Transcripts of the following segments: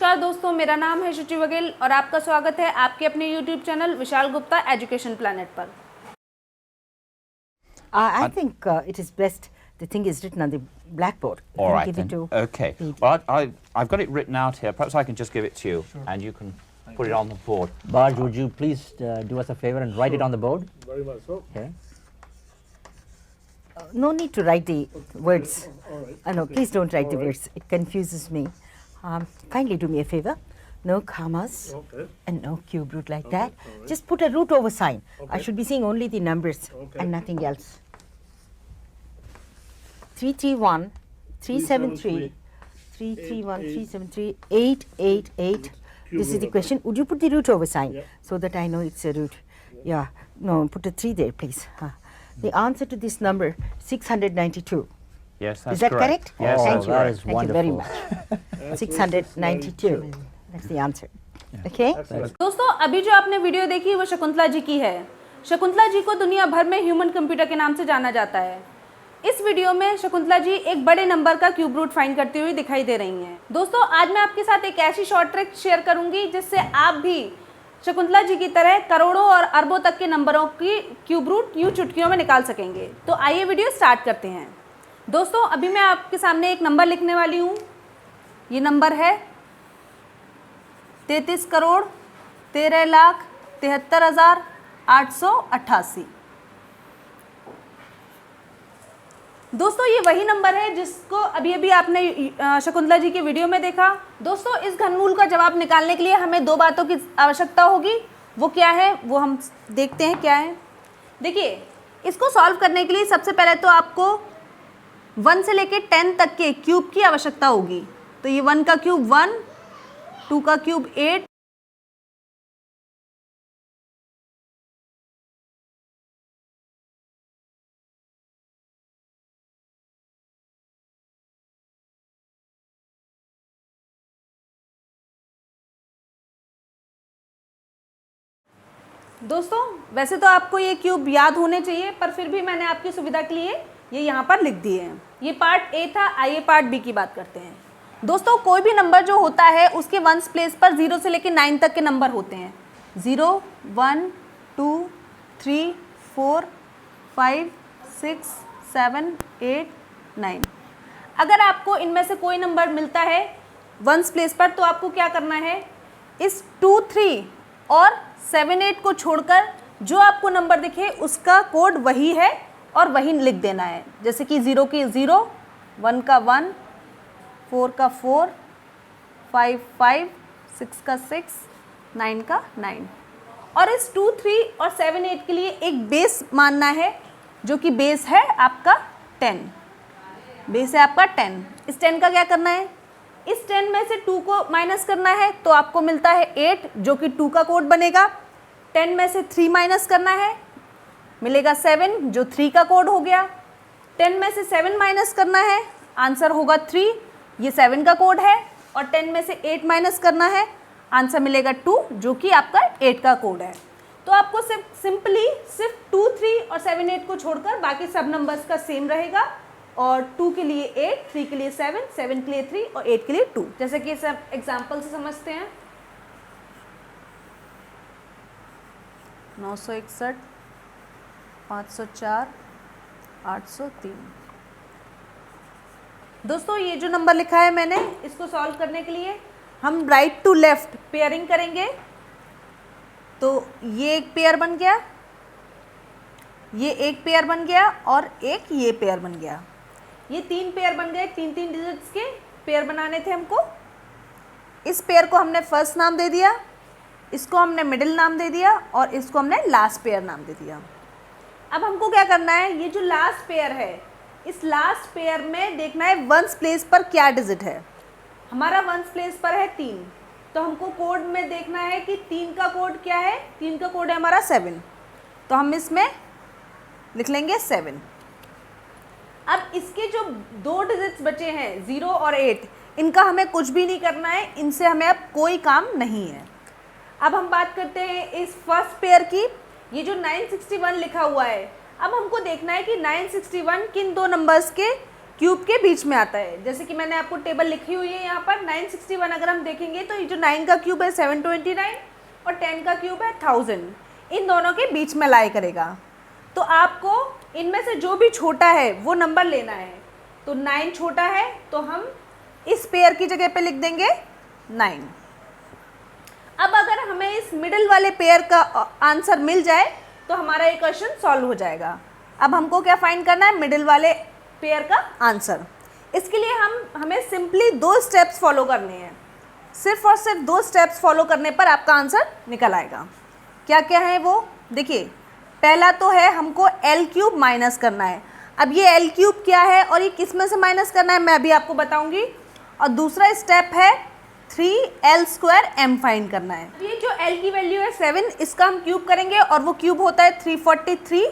नमस्कार दोस्तों, मेरा नाम है शुचि वघेल और आपका स्वागत है आपके अपने YouTube channel Vishal Gupta education planet पर। I think it is best the thing is written on the blackboard. All right give then. it to Okay. read. Well, I've got it written out here. Perhaps I can just give it to you, and you can put it on the board. Barge, would you please do us a favor and write it on the board? Very much so. Okay. No need to write the words. All right. No, please don't write the All right. words. It confuses me. Kindly do me a favor. No commas Okay. and no cube root like that. all right. Just put a root over sign. I Okay. should be seeing only the numbers Okay. and nothing else. 331, 373, 331, 373, 888. This is the question. Would you put the root over sign Yeah. so that I know it's a root? Yeah. No, put a 3 there, please. The answer to this number 692. Yes, that's Is that correct? Yes, Oh, Thank you. that is Thank you very wonderful. much. 692. That's the answer. Okay? Excellent. दोस्तों, अभी जो आपने video देखी वो शकुंतला जी की है। शकुंतला जी को दुनिया भर में ह्यूमन कंप्यूटर के नाम से जाना जाता है। इस वीडियो में शकुंतला जी एक बड़े नंबर का क्यूब रूट फाइंड करती हुई दिखाई दे रही हैं। दोस्तों, आज मैं आपके साथ एक ऐसी शॉर्ट ट्रिक शेयर करूंगी जिससे आप भी शकुंतला जी की तरह करोड़ों और अरबों तक के नंबरों की क्यूब रूट यूं चुटकियों में निकाल सकेंगे। तो आइए वीडियो स्टार्ट करते हैं। दोस्तों, अभी मैं आपके सामने एक नंबर लिखने वाली हूँ। ये नंबर है 33,13,73,888। दोस्तों, ये वही नंबर है जिसको अभी अभी आपने शकुंतला जी की वीडियो में देखा। दोस्तों, इस घनमूल का जवाब निकालने के लिए हमें दो बातों की आवश्यकता होगी। वो क्या है वो हम देखते हैं क्या है। देखिए, इसको सॉल्व करने के लिए सबसे पहले तो आपको 1 से लेके 10 तक के क्यूब की आवश्यकता होगी। तो ये 1 का क्यूब 1, 2 का क्यूब 8, दोस्तों वैसे तो आपको ये क्यूब याद होने चाहिए, पर फिर भी मैंने आपकी सुविधा के लिए ये यहाँ पर लिख दिए हैं। ये पार्ट ए था। आइए पार्ट बी की बात करते हैं। दोस्तों, कोई भी नंबर जो होता है उसके वंस प्लेस पर 0 से लेकर 9 तक के नंबर होते हैं। 0, 1, 2, 3, 4, 5, 6, 7, 8, 9। अगर आपको इनमें से कोई नंबर मिलता है वंस प्लेस पर तो आपको क्या करना है, इस 2, 3 और 7, 8 को छोड़कर जो आपको नंबर दिखे उसका कोड वही है और वही लिख देना है। जैसे कि 0 की 0, 1 का 1, 4 का 4, 5, 5, 6 का 6, 9 का 9। और इस 2, 3 और 7, 8 के लिए एक बेस मानना है, जो कि बेस है आपका 10। बेस है आपका 10। इस 10 का क्या करना है, इस 10 में से 2 को माइनस करना है तो आपको मिलता है 8, जो कि 2 का कोड बनेगा। 10 में से 3 माइनस करना है, मिलेगा 7, जो 3 का कोड हो गया। 10 में से 7 माइनस करना है, आंसर होगा 3, ये 7 का कोड है। और 10 में से 8 माइनस करना है, आंसर मिलेगा 2, जो कि आपका 8 का कोड है। तो आपको सिंपली सिर्फ 2, 3 और 7, 8 को छोड़कर बाकी सब नंबर्स का सेम रहेगा। और 2 के लिए 8, 3 के लिए 7, 7 के लिए 3 और 8 के लिए 2। जैसे कि सब एग्जाम्पल से समझते हैं। 961, 504, 803। दोस्तों, ये जो नंबर लिखा है मैंने, इसको सॉल्व करने के लिए हम राइट टू लेफ्ट पेयरिंग करेंगे। तो ये एक पेयर बन गया, ये एक पेयर बन गया और एक ये पेयर बन गया। ये 3 पेयर बन गए। 3-3 डिजिट्स के पेयर बनाने थे हमको। इस पेयर को हमने फर्स्ट नाम दे दिया, इसको हमने मिडिल नाम दे दिया और इसको हमने लास्ट पेयर नाम दे दिया। अब हमको क्या करना है, ये जो लास्ट पेयर है, इस लास्ट पेयर में देखना है वंस प्लेस पर क्या डिजिट है। हमारा वंस प्लेस पर है 3, तो हमको कोड में देखना है कि 3 का कोड क्या है। 3 का कोड है हमारा 7, तो हम इसमें लिख लेंगे 7। अब इसके जो 2 डिजिट्स बचे हैं 0 और 8, इनका हमें कुछ भी नहीं करना है, इनसे हमें अब कोई काम नहीं है। अब हम बात करते हैं इस फर्स्ट पेयर की। ये जो 961 लिखा हुआ है, अब हमको देखना है कि 961 किन 2 नंबर्स के क्यूब के बीच में आता है। जैसे कि मैंने आपको टेबल लिखी हुई है यहाँ पर 961 अगर हम देखेंगे तो ये जो 9 का क्यूब है 729 और 10 का क्यूब है 1000, इन दोनों के बीच में लाई करेगा। तो आपको इनमें से जो भी छोटा है वो नंबर लेना है। तो 9 छोटा है तो हम इस पेयर की जगह पे लिख देंगे 9। अब अगर हमें इस मिडिल वाले पेयर का आंसर मिल जाए तो हमारा ये क्वेश्चन सॉल्व हो जाएगा। अब हमको क्या फाइंड करना है, मिडिल वाले पेयर का आंसर। इसके लिए हमें सिंपली 2 स्टेप्स फॉलो करने हैं। सिर्फ और सिर्फ 2 स्टेप्स फॉलो करने पर आपका आंसर निकल आएगा। क्या क्या है वो देखिए। पहला तो है हमको एल क्यूब माइनस करना है। अब ये एल क्यूब क्या है और ये किस में से माइनस करना है मैं अभी आपको बताऊंगी। और दूसरा स्टेप है 3l² m फाइंड करना है। ये जो l की वैल्यू है 7, इसका हम क्यूब करेंगे और वो क्यूब होता है 343।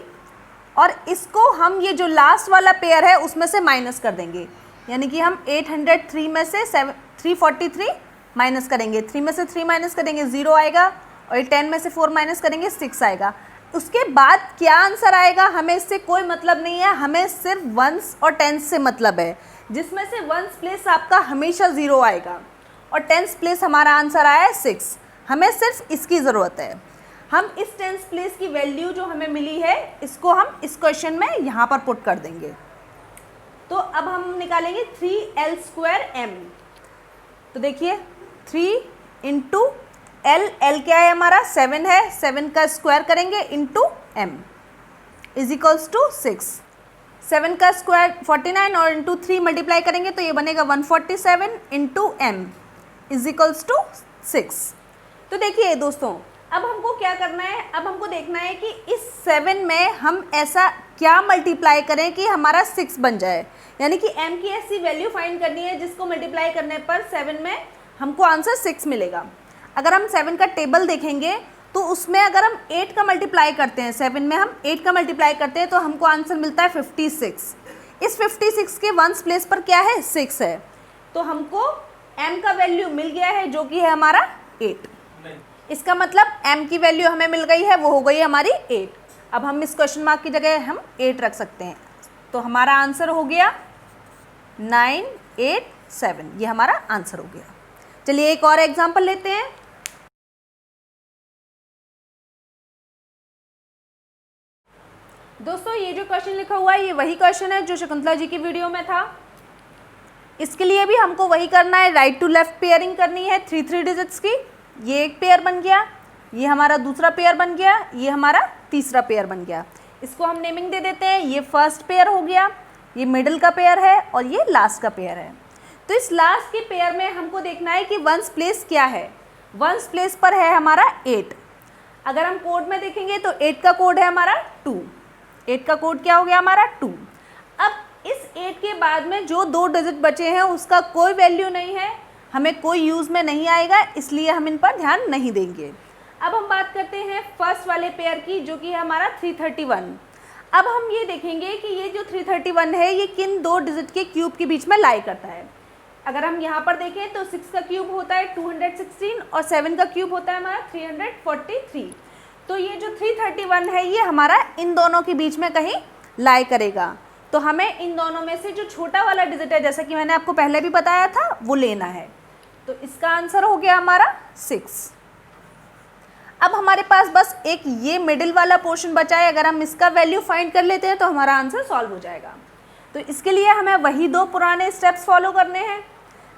और इसको हम ये जो लास्ट वाला पेयर है उसमें से माइनस कर देंगे, यानी कि हम 803 में से 343 माइनस करेंगे। 3 में से 3 माइनस करेंगे 0 आएगा, और 10 में से 4 माइनस करेंगे 6 आएगा। उसके बाद क्या आंसर आएगा हमें इससे कोई मतलब नहीं है, हमें सिर्फ वंस और टेंस से मतलब है, जिसमें से वंस प्लेस आपका हमेशा 0 आएगा और टेंस प्लेस हमारा आंसर आया है 6। हमें सिर्फ इसकी ज़रूरत है। हम इस टेंस प्लेस की वैल्यू जो हमें मिली है इसको हम इस क्वेश्चन में यहाँ पर पुट कर देंगे। तो अब हम निकालेंगे 3l² m। तो देखिए 3 इंटू l क्या है हमारा 7 है, 7 का स्क्वायर करेंगे into m is equals to 6। 7 का स्क्वायर 49 और इंटू 3 मल्टीप्लाई करेंगे तो ये बनेगा 147 into m is equals to 6। तो देखिए दोस्तों, अब हमको क्या करना है, अब हमको देखना है कि इस 7 में हम ऐसा क्या मल्टीप्लाई करें कि हमारा 6 बन जाए, यानी कि m की ऐसी वैल्यू फाइंड करनी है जिसको मल्टीप्लाई करने पर 7 में हमको आंसर 6 मिलेगा। अगर हम 7 का टेबल देखेंगे तो उसमें अगर हम 8 का मल्टीप्लाई करते हैं, 7 में हम 8 का मल्टीप्लाई करते हैं तो हमको आंसर मिलता है 56। इस 56 के वंस प्लेस पर क्या है 6 है, तो हमको m का वैल्यू मिल गया है जो कि है हमारा 8। इसका मतलब m की वैल्यू हमें मिल गई है, वो हो गई हमारी 8। अब हम इस क्वेश्चन मार्क की जगह हम 8 रख सकते हैं। तो हमारा आंसर हो गया 987, ये हमारा आंसर हो गया। चलिए एक और एग्जांपल लेते हैं। दोस्तों ये जो क्वेश्चन लिखा हुआ है ये वही क्वेश्चन है जो शकुंतला जी की वीडियो में था। इसके लिए भी हमको वही करना है, राइट टू लेफ्ट पेयरिंग करनी है 3 डिजिट्स की। ये एक पेयर बन गया, ये हमारा दूसरा पेयर बन गया, ये हमारा तीसरा पेयर बन गया। इसको हम नेमिंग दे देते हैं, ये फर्स्ट पेयर हो गया, ये मिडिल का पेयर है और ये लास्ट का पेयर है। तो इस लास्ट के पेयर में हमको देखना है कि वंस प्लेस क्या है। वंस प्लेस पर है हमारा 8। अगर हम कोड में देखेंगे तो 8 का कोड है हमारा 2। 8 का कोड क्या हो गया हमारा 2। अब इस 8 के बाद में जो 2 डिजिट बचे हैं उसका कोई वैल्यू नहीं है, हमें कोई यूज़ में नहीं आएगा, इसलिए हम इन पर ध्यान नहीं देंगे। अब हम बात करते हैं फर्स्ट वाले पेयर की जो कि है हमारा 331। अब हम ये देखेंगे कि ये जो 331 है ये किन 2 डिजिट के क्यूब के बीच में लाई करता है। अगर हम यहाँ पर देखें तो 6 का क्यूब होता है 216 और 7 का क्यूब होता है हमारा 343। तो ये जो 331 है ये हमारा इन दोनों के बीच में कहीं लाई करेगा। तो हमें इन दोनों में से जो छोटा वाला डिजिट है, जैसा कि मैंने आपको पहले भी बताया था, वो लेना है। तो इसका आंसर हो गया हमारा 6। अब हमारे पास बस एक ये मिडिल वाला पोर्शन बचा है। अगर हम इसका वैल्यू फाइंड कर लेते हैं तो हमारा आंसर सॉल्व हो जाएगा। तो इसके लिए हमें वही 2 पुराने स्टेप्स फॉलो करने हैं।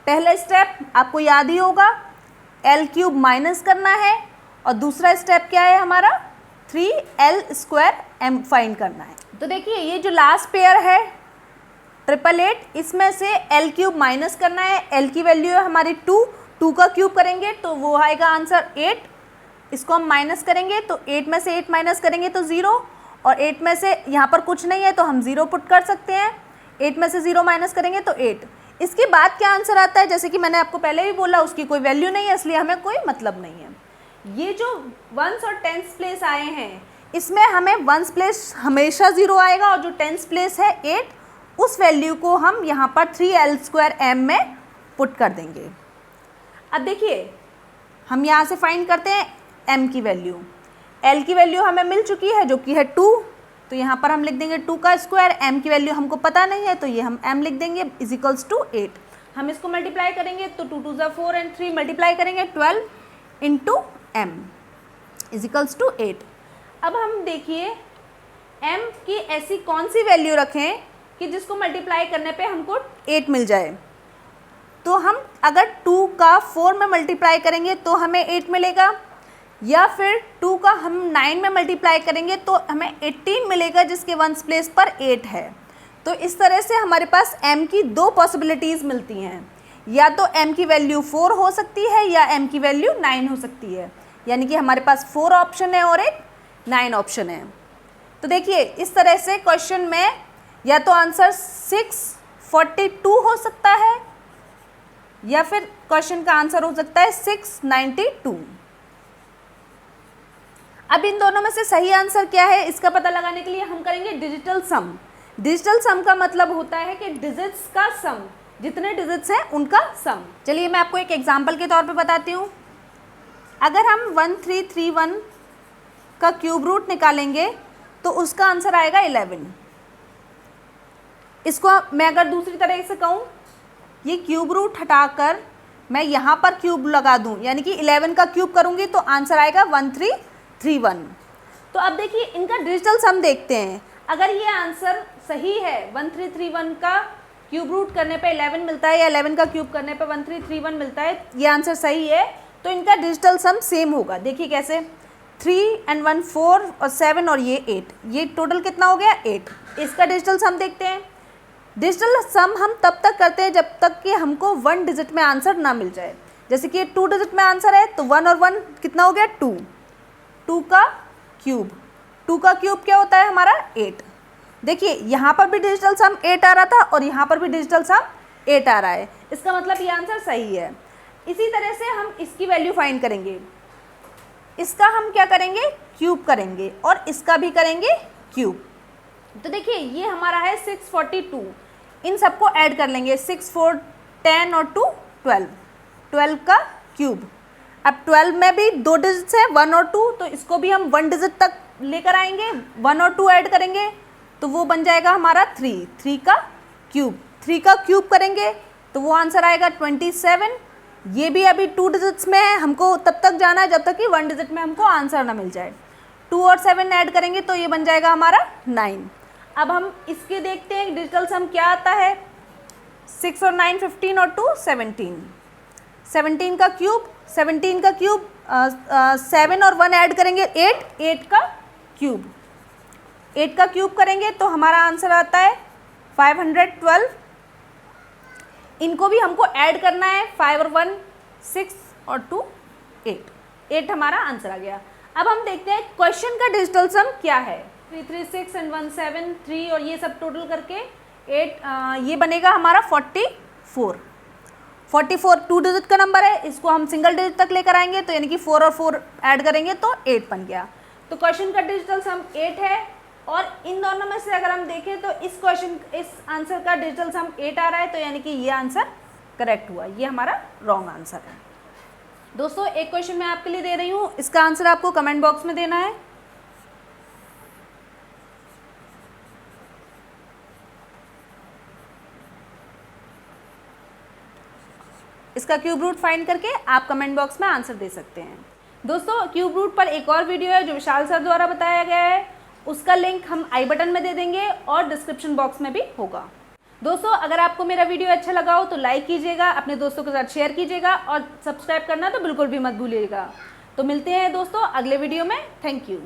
पहला स्टेप आपको याद ही होगा, l³ माइनस करना है, और दूसरा स्टेप क्या है हमारा 3l² m फाइंड करना है। तो देखिए ये जो लास्ट पेयर है 888, इसमें से l³ माइनस करना है। l की वैल्यू है हमारी 2 का क्यूब करेंगे तो वो आएगा आंसर 8। इसको हम माइनस करेंगे तो 8 में से 8 माइनस करेंगे तो 0, और 8 में से यहाँ पर कुछ नहीं है तो हम 0 पुट कर सकते हैं। 8 में से 0 माइनस करेंगे तो 8। इसके बाद क्या आंसर आता है, जैसे कि मैंने आपको पहले भी बोला, उसकी कोई वैल्यू नहीं है, इसलिए हमें कोई मतलब नहीं है। ये जो वंस और टेंस प्लेस आए हैं इसमें हमें वंस प्लेस हमेशा 0 आएगा, और जो टेंस प्लेस है 8, उस वैल्यू को हम यहाँ पर 3l² m में पुट कर देंगे। अब देखिए हम यहाँ से फाइंड करते हैं m की वैल्यू। l की वैल्यू हमें मिल चुकी है जो कि है 2। तो यहाँ पर हम लिख देंगे 2 का स्क्वायर, m की वैल्यू हमको पता नहीं है तो ये हम m लिख देंगे इज इक्वल्स टू 8। हम इसको मल्टीप्लाई करेंगे तो 2 2 4 एंड 3 मल्टीप्लाई करेंगे 12 into m is equals to 8। अब हम देखिए m की ऐसी कौन सी वैल्यू रखें कि जिसको मल्टीप्लाई करने पे हमको 8 मिल जाए। तो हम अगर 2 का 4 में मल्टीप्लाई करेंगे तो हमें 8 मिलेगा, या फिर 2 का हम 9 में मल्टीप्लाई करेंगे तो हमें 18 मिलेगा जिसके वंस प्लेस पर 8 है। तो इस तरह से हमारे पास m की दो पॉसिबिलिटीज़ मिलती हैं, या तो m की वैल्यू 4 हो सकती है या m की वैल्यू 9 हो सकती है, यानी कि हमारे पास 4 ऑप्शन है और एक 9 ऑप्शन है। तो देखिए इस तरह से क्वेश्चन में या तो आंसर 642 हो सकता है या फिर क्वेश्चन का आंसर हो सकता है 692। अब इन दोनों में से सही आंसर क्या है इसका पता लगाने के लिए हम करेंगे डिजिटल सम। डिजिटल सम का मतलब होता है कि डिजिट्स का सम, जितने डिजिट्स हैं उनका सम। चलिए मैं आपको एक एग्जांपल के तौर पे बताती हूँ। अगर हम 1331 का क्यूब रूट निकालेंगे तो उसका आंसर आएगा 11। इसको मैं अगर दूसरी तरह से कहूँ, ये क्यूब रूट हटाकर मैं यहाँ पर क्यूब लगा दूँ, यानी कि 11 का क्यूब करूँगी तो आंसर आएगा 1331। तो अब देखिए इनका डिजिटल सम देखते हैं। अगर ये आंसर सही है, 1331 का क्यूब रूट करने पे 11 मिलता है या 11 का क्यूब करने पे 1331 मिलता है, ये आंसर सही है, तो इनका डिजिटल सम सेम होगा। देखिए कैसे, 3 and 1 4 और 7 और ये 8, ये टोटल कितना हो गया 8। इसका डिजिटल सम देखते हैं। डिजिटल सम हम तब तक करते हैं जब तक कि हमको 1 डिजिट में आंसर ना मिल जाए। जैसे कि 2 डिजिट में आंसर है तो 1 और 1 कितना हो गया 2, 2 का क्यूब, 2 का क्यूब क्या होता है हमारा 8। देखिए यहाँ पर भी डिजिटल सम 8 आ रहा था और यहाँ पर भी डिजिटल सम 8 आ रहा है, इसका मतलब ये आंसर सही है। इसी तरह से हम इसकी वैल्यू फाइंड करेंगे। इसका हम क्या करेंगे, क्यूब करेंगे और इसका भी करेंगे क्यूब। तो देखिए ये हमारा है 642, इन सबको ऐड कर लेंगे, 6 4 10 और 2 12, 12 का क्यूब। अब 12 में भी 2 डिजिट्स हैं 1 और 2, तो इसको भी हम 1 डिजिट तक लेकर आएंगे, 1 और 2 ऐड करेंगे तो वो बन जाएगा हमारा 3, 3 का क्यूब। 3 का क्यूब करेंगे तो वो आंसर आएगा 27। ये भी अभी 2 डिजिट्स में है, हमको तब तक जाना है जब तक कि 1 डिजिट में हमको आंसर ना मिल जाए। 2 और 7 ऐड करेंगे तो ये बन जाएगा हमारा 9। अब हम इसके देखते हैं डिजिटल सम क्या आता है। 6 और 9 15 और 2 17, 17 का क्यूब, 17 का क्यूब 7 और 1 ऐड करेंगे 8, 8 का क्यूब, 8 का क्यूब करेंगे तो हमारा आंसर आता है 512। इनको भी हमको ऐड करना है, 5 और 1 6 और 2 8, 8 हमारा आंसर आ गया। अब हम देखते हैं क्वेश्चन का डिजिटल सम क्या है। 336 and 173 और ये सब टोटल करके 8 ये बनेगा हमारा 44। 44 2 डिजिट का नंबर है, इसको हम सिंगल डिजिट तक लेकर आएंगे तो यानी कि 4 और 4 ऐड करेंगे तो 8 बन गया। तो क्वेश्चन का डिजिटल सम 8 है और इन दोनों में से अगर हम देखें तो इस आंसर का डिजिटल सम 8 आ रहा है, तो यानी कि ये आंसर करेक्ट हुआ, ये हमारा रॉन्ग आंसर है। दोस्तों एक क्वेश्चन मैं आपके लिए दे रही हूँ, इसका आंसर आपको कमेंट बॉक्स में देना है। इसका क्यूब रूट फाइंड करके आप कमेंट बॉक्स में आंसर दे सकते हैं। दोस्तों क्यूब रूट पर एक और वीडियो है जो विशाल सर द्वारा बताया गया है, उसका लिंक हम आई बटन में दे देंगे और डिस्क्रिप्शन बॉक्स में भी होगा। दोस्तों अगर आपको मेरा वीडियो अच्छा लगा हो तो लाइक कीजिएगा, अपने दोस्तों के साथ शेयर कीजिएगा और सब्सक्राइब करना तो बिल्कुल भी मत भूलिएगा। तो मिलते हैं दोस्तों अगले वीडियो में। Thank you.